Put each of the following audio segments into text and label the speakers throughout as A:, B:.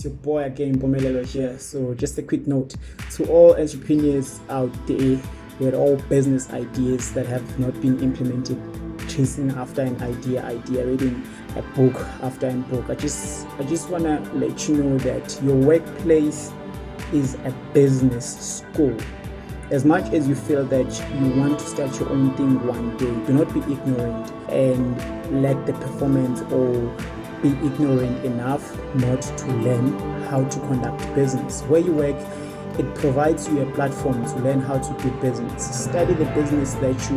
A: Your boy again, Bomelelo here. So just a quick note to all entrepreneurs out there with all business ideas that have not been implemented, chasing after an idea, reading a book after a book. I just wanna let you know that your workplace is a business school. As much as you feel that you want to start your own thing one day, do not be ignorant and let the performance or be ignorant enough not to learn how to conduct business. Where you work, it provides you a platform to learn how to do business. Study the business that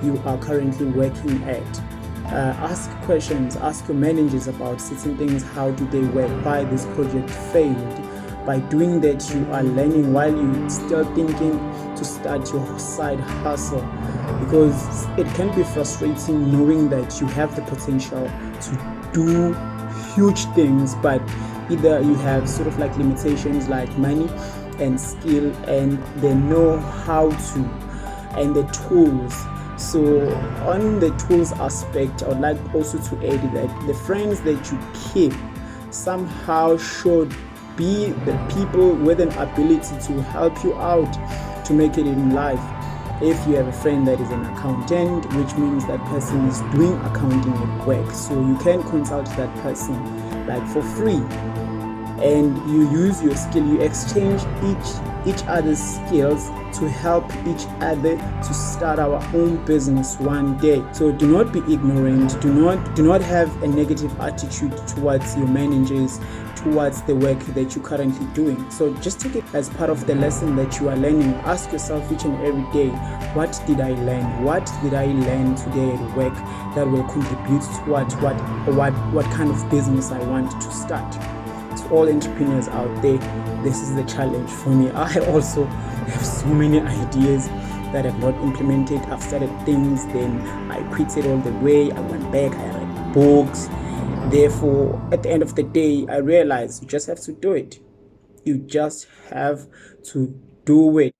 A: you are currently working at. Ask questions, ask your managers about certain things. How do they work? Why this project failed? By doing that, you are learning while you're still thinking to start your side hustle, because it can be frustrating knowing that you have the potential to do huge things, but either you have sort of like limitations like money and skill and the know-how to and the tools. So on the tools aspect, I would like also to add that the friends that you keep somehow should be the people with an ability to help you out to make it in life. If you have a friend that is an accountant, which means that person is doing accounting at work, so you can consult that person like for free, and you use your skill, you exchange each other's skills to help each other to start our own business one day. So do not be ignorant, do not have a negative attitude towards your managers, towards the work that you're currently doing. So just take it as part of the lesson that you are learning. Ask yourself each and every day, what did I learn? What did I learn today at work that will contribute towards what kind of business I want to start? To all entrepreneurs out there, this is the challenge for me. I also have so many ideas that I've not implemented. I've started things, then I quit it all the way. I went back, I read books. Therefore, at the end of the day, I realized you just have to do it. You just have to do it.